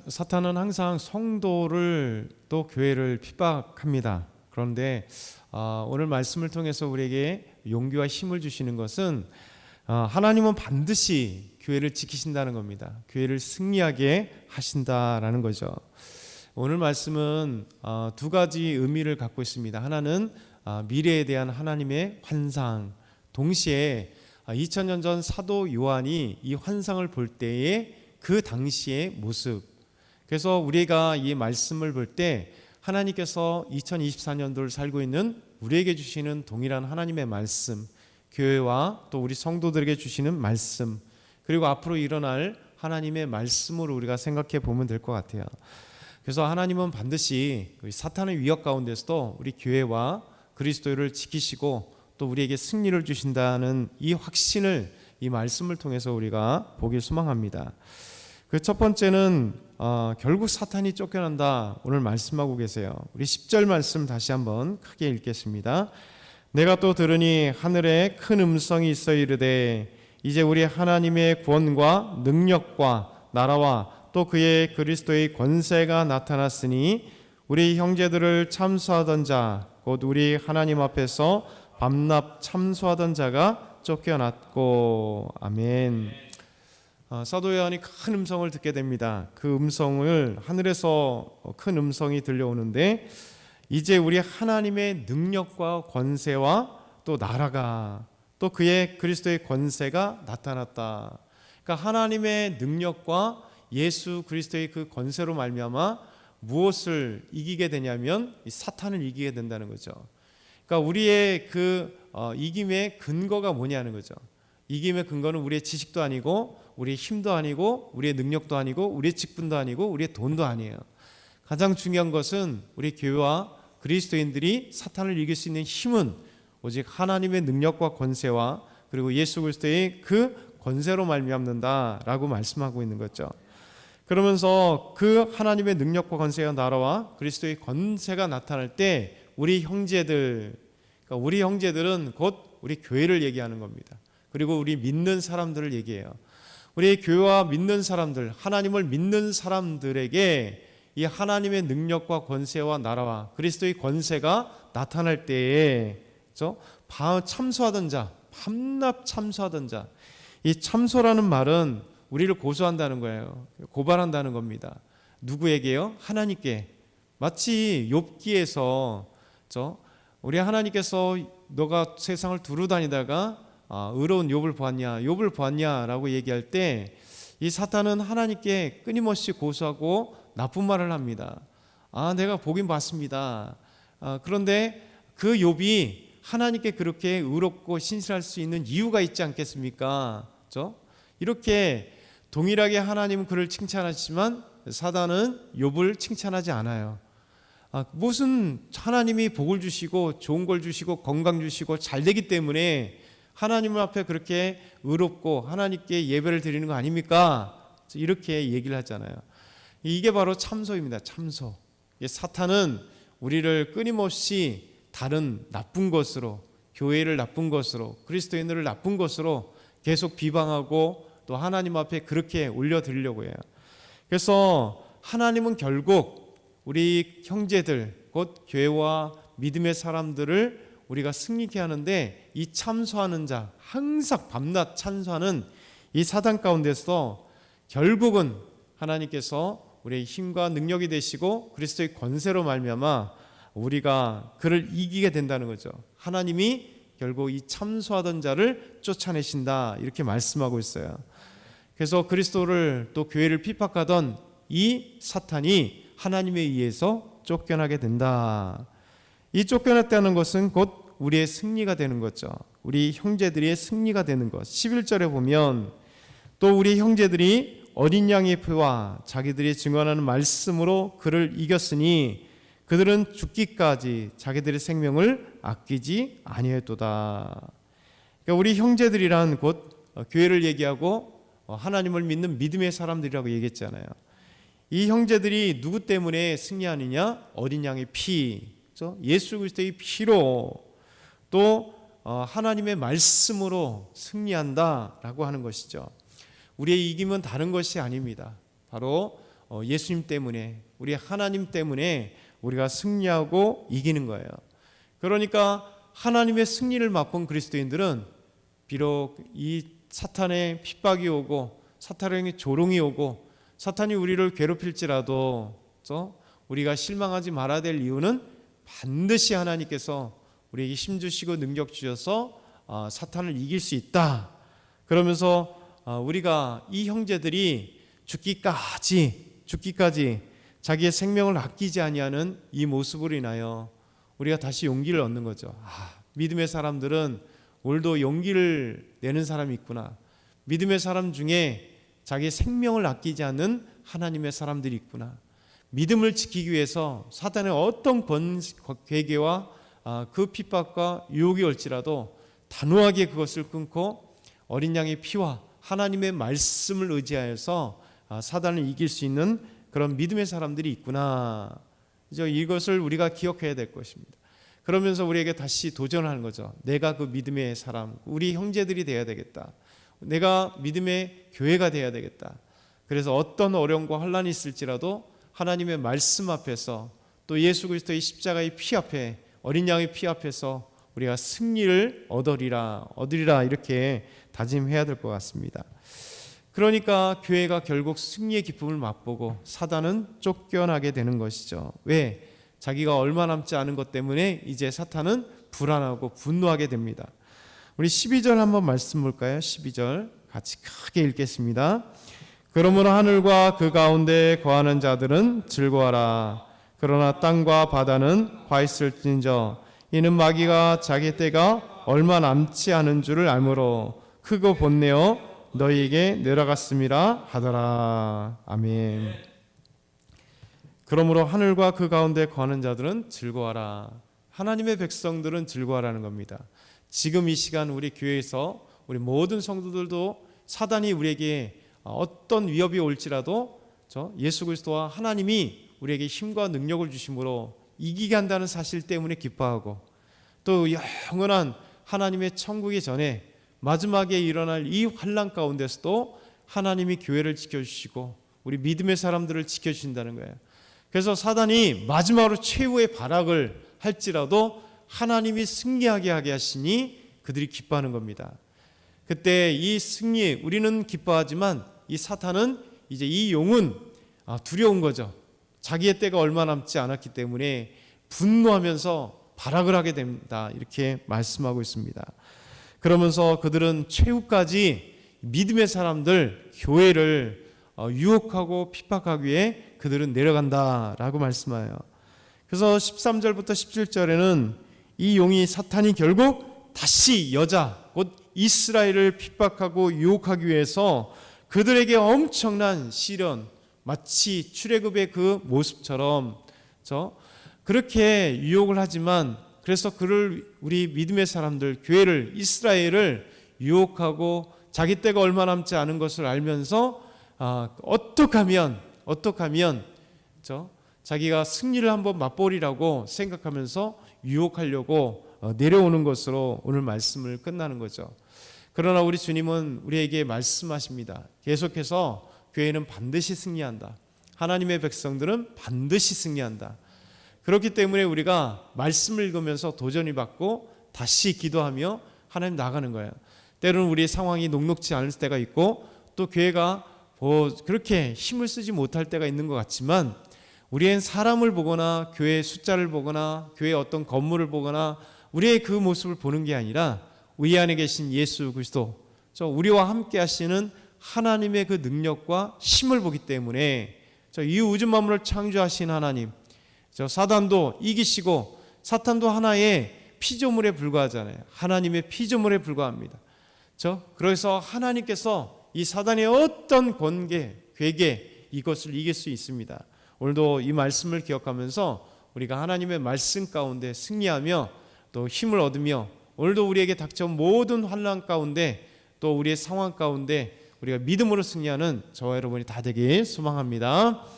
사탄은 항상 성도를 또 교회를 핍박합니다. 그런데 오늘 말씀을 통해서 우리에게 용기와 힘을 주시는 것은 하나님은 반드시 교회를 지키신다는 겁니다. 교회를 승리하게 하신다라는 거죠. 오늘 말씀은 두 가지 의미를 갖고 있습니다. 하나는 미래에 대한 하나님의 환상, 동시에 2000년 전 사도 요한이 이 환상을 볼 때에 그 당시의 모습. 그래서 우리가 이 말씀을 볼 때 하나님께서 2024년도를 살고 있는 우리에게 주시는 동일한 하나님의 말씀, 교회와 또 우리 성도들에게 주시는 말씀, 그리고 앞으로 일어날 하나님의 말씀으로 우리가 생각해 보면 될 것 같아요. 그래서 하나님은 반드시 사탄의 위협 가운데서도 우리 교회와 그리스도를 지키시고 또 우리에게 승리를 주신다는 이 확신을 이 말씀을 통해서 우리가 보길 소망합니다. 그 첫 번째는 결국 사탄이 쫓겨난다. 오늘 말씀하고 계세요. 우리 10절 말씀 다시 한번 크게 읽겠습니다. 내가 또 들으니 하늘에 큰 음성이 있어 이르되 이제 우리 하나님의 구원과 능력과 나라와 또 그의 그리스도의 권세가 나타났으니 우리 형제들을 참수하던 자 곧 우리 하나님 앞에서 밤낮 참수하던 자가 쫓겨났고. 아멘. 사도 요한이 큰 음성을 듣게 됩니다. 그 음성을 하늘에서 큰 음성이 들려오는데 이제 우리 하나님의 능력과 권세와 또 나라가 또 그의 그리스도의 권세가 나타났다. 그러니까 하나님의 능력과 예수 그리스도의 그 권세로 말미암아 무엇을 이기게 되냐면 사탄을 이기게 된다는 거죠. 그러니까 우리의 그 이김의 근거가 뭐냐는 거죠. 이김의 근거는 우리의 지식도 아니고 우리의 힘도 아니고 우리의 능력도 아니고 우리의 직분도 아니고 우리의 돈도 아니에요. 가장 중요한 것은 우리 교회와 그리스도인들이 사탄을 이길 수 있는 힘은 오직 하나님의 능력과 권세와 그리고 예수 그리스도의 그 권세로 말미암는다라고 말씀하고 있는 거죠. 그러면서 그 하나님의 능력과 권세가 나라와 그리스도의 권세가 나타날 때 우리 형제들, 그러니까 우리 형제들은 곧 우리 교회를 얘기하는 겁니다. 그리고 우리 믿는 사람들을 얘기해요. 우리 교회와 믿는 사람들, 하나님을 믿는 사람들에게 이 하나님의 능력과 권세와 나라와 그리스도의 권세가 나타날 때에 참소하던 자, 밤낮 참소하던 자, 이 참소라는 말은 우리를 고소한다는 거예요. 고발한다는 겁니다. 누구에게요? 하나님께. 마치 욥기에서 우리 하나님께서 너가 세상을 두루 다니다가 의로운 욥을 보았냐, 욥을 보았냐라고 얘기할 때 이 사탄은 하나님께 끊임없이 고소하고 나쁜 말을 합니다. 내가 보긴 봤습니다. 그런데 그 욥이 하나님께 그렇게 의롭고 신실할 수 있는 이유가 있지 않겠습니까? 이렇게 동일하게 하나님은 그를 칭찬하시지만 사단은 욥을 칭찬하지 않아요. 무슨 하나님이 복을 주시고 좋은 걸 주시고 건강 주시고 잘 되기 때문에 하나님 앞에 그렇게 의롭고 하나님께 예배를 드리는 거 아닙니까? 이렇게 얘기를 하잖아요. 이게 바로 참소입니다. 참소. 사탄은 우리를 끊임없이 다른 나쁜 것으로, 교회를 나쁜 것으로, 그리스도인들을 나쁜 것으로 계속 비방하고 또 하나님 앞에 그렇게 올려드리려고 해요. 그래서 하나님은 결국 우리 형제들, 곧 교회와 믿음의 사람들을 우리가 승리케 하는데 이 참소하는 자, 항상 밤낮 참소하는 이 사단 가운데서 결국은 하나님께서 우리의 힘과 능력이 되시고 그리스도의 권세로 말미암아 우리가 그를 이기게 된다는 거죠. 하나님이 결국 이 참소하던 자를 쫓아내신다 이렇게 말씀하고 있어요. 그래서 그리스도를 또 교회를 핍박하던 이 사탄이 하나님에 의해서 쫓겨나게 된다. 이 쫓겨났다는 것은 곧 우리의 승리가 되는 거죠. 우리 형제들의 승리가 되는 것. 11절에 보면 또 우리 형제들이 어린 양의 피와 자기들이 증언하는 말씀으로 그를 이겼으니 그들은 죽기까지 자기들의 생명을 아끼지 아니했도다. 그러니까 우리 형제들이란 곧 교회를 얘기하고 하나님을 믿는 믿음의 사람들이라고 얘기했잖아요. 이 형제들이 누구 때문에 승리하느냐? 어린 양의 피, 예수 그리스도의 피로 또 하나님의 말씀으로 승리한다라고 하는 것이죠. 우리의 이김은 다른 것이 아닙니다. 바로 예수님 때문에, 우리 하나님 때문에 우리가 승리하고 이기는 거예요. 그러니까 하나님의 승리를 맛본 그리스도인들은 비록 이 사탄의 핍박이 오고 사탄의 조롱이 오고 사탄이 우리를 괴롭힐지라도 우리가 실망하지 말아야 될 이유는 반드시 하나님께서 우리에게 힘 주시고 능력 주셔서 사탄을 이길 수 있다. 그러면서 우리가 이 형제들이 죽기까지 자기의 생명을 아끼지 아니하는 이 모습으로 인하여 우리가 다시 용기를 얻는 거죠. 믿음의 사람들은 오늘도 용기를 내는 사람이 있구나. 믿음의 사람 중에 자기의 생명을 아끼지 않는 하나님의 사람들이 있구나. 믿음을 지키기 위해서 사탄의 어떤 괴계와 그 핍박과 유혹이 올지라도 단호하게 그것을 끊고 어린 양의 피와 하나님의 말씀을 의지하여서 사단을 이길 수 있는 그런 믿음의 사람들이 있구나. 이것을 우리가 기억해야 될 것입니다. 그러면서 우리에게 다시 도전하는 거죠. 내가 그 믿음의 사람, 우리 형제들이 돼야 되겠다. 내가 믿음의 교회가 돼야 되겠다. 그래서 어떤 어려움과 환난이 있을지라도 하나님의 말씀 앞에서 또 예수 그리스도의 십자가의 피 앞에, 어린 양의 피 앞에서 우리가 승리를 얻으리라 이렇게 다짐해야 될 것 같습니다. 그러니까 교회가 결국 승리의 기쁨을 맛보고 사단은 쫓겨나게 되는 것이죠. 왜? 자기가 얼마 남지 않은 것 때문에 이제 사탄은 불안하고 분노하게 됩니다. 우리 12절 한번 말씀 볼까요? 12절 같이 크게 읽겠습니다. 그러므로 하늘과 그 가운데 거하는 자들은 즐거워하라. 그러나 땅과 바다는 화 있을진저 이는 마귀가 자기 때가 얼마 남지 않은 줄을 알므로 크고 번뇌어 너희에게 내려갔음이라 하더라. 아멘. 그러므로 하늘과 그 가운데 거하는 자들은 즐거워하라. 하나님의 백성들은 즐거워하라는 겁니다. 지금 이 시간 우리 교회에서 우리 모든 성도들도 사단이 우리에게 어떤 위협이 올지라도 예수 그리스도와 하나님이 우리에게 힘과 능력을 주심으로 이기게 한다는 사실 때문에 기뻐하고 또 영원한 하나님의 천국이 전에 마지막에 일어날 이 환난 가운데서도 하나님이 교회를 지켜주시고 우리 믿음의 사람들을 지켜주신다는 거예요. 그래서 사단이 마지막으로 최후의 발악을 할지라도 하나님이 승리하게 하게 하시니 그들이 기뻐하는 겁니다. 그때 이 승리 우리는 기뻐하지만 이 사탄은 이제 이 용은 두려운 거죠. 자기의 때가 얼마 남지 않았기 때문에 분노하면서 발악을 하게 됩니다. 이렇게 말씀하고 있습니다. 그러면서 그들은 최후까지 믿음의 사람들 교회를 유혹하고 핍박하기 위해 그들은 내려간다라고 말씀해요. 그래서 13절부터 17절에는 이 용이 사탄이 결국 다시 여자 곧 이스라엘을 핍박하고 유혹하기 위해서 그들에게 엄청난 시련 마치 출애굽의 그 모습처럼 그렇게 유혹을 하지만 그래서 우리 믿음의 사람들 교회를 이스라엘을 유혹하고 자기 때가 얼마 남지 않은 것을 알면서 어떻게 하면 자기가 승리를 한번 맛보리라고 생각하면서 유혹하려고 내려오는 것으로 오늘 말씀을 끝나는 거죠. 그러나 우리 주님은 우리에게 말씀하십니다. 계속해서 교회는 반드시 승리한다. 하나님의 백성들은 반드시 승리한다. 그렇기 때문에 우리가 말씀을 읽으면서 도전이 받고 다시 기도하며 하나님 나가는 거예요. 때로는 우리의 상황이 녹록지 않을 때가 있고 또 교회가 그렇게 힘을 쓰지 못할 때가 있는 것 같지만 우리의 사람을 보거나 교회의 숫자를 보거나 교회의 어떤 건물을 보거나 우리의 그 모습을 보는 게 아니라 우리 안에 계신 예수 그리스도 우리와 함께 하시는 하나님의 그 능력과 힘을 보기 때문에 이 우주 만물을 창조하신 하나님 사단도 이기시고 사탄도 하나의 피조물에 불과하잖아요. 하나님의 피조물에 불과합니다. 그래서 하나님께서 이 사단의 어떤 괴계 이것을 이길 수 있습니다. 오늘도 이 말씀을 기억하면서 우리가 하나님의 말씀 가운데 승리하며 또 힘을 얻으며 오늘도 우리에게 닥쳐온 모든 환난 가운데 또 우리의 상황 가운데 우리가 믿음으로 승리하는 저와 여러분이 다 되길 소망합니다.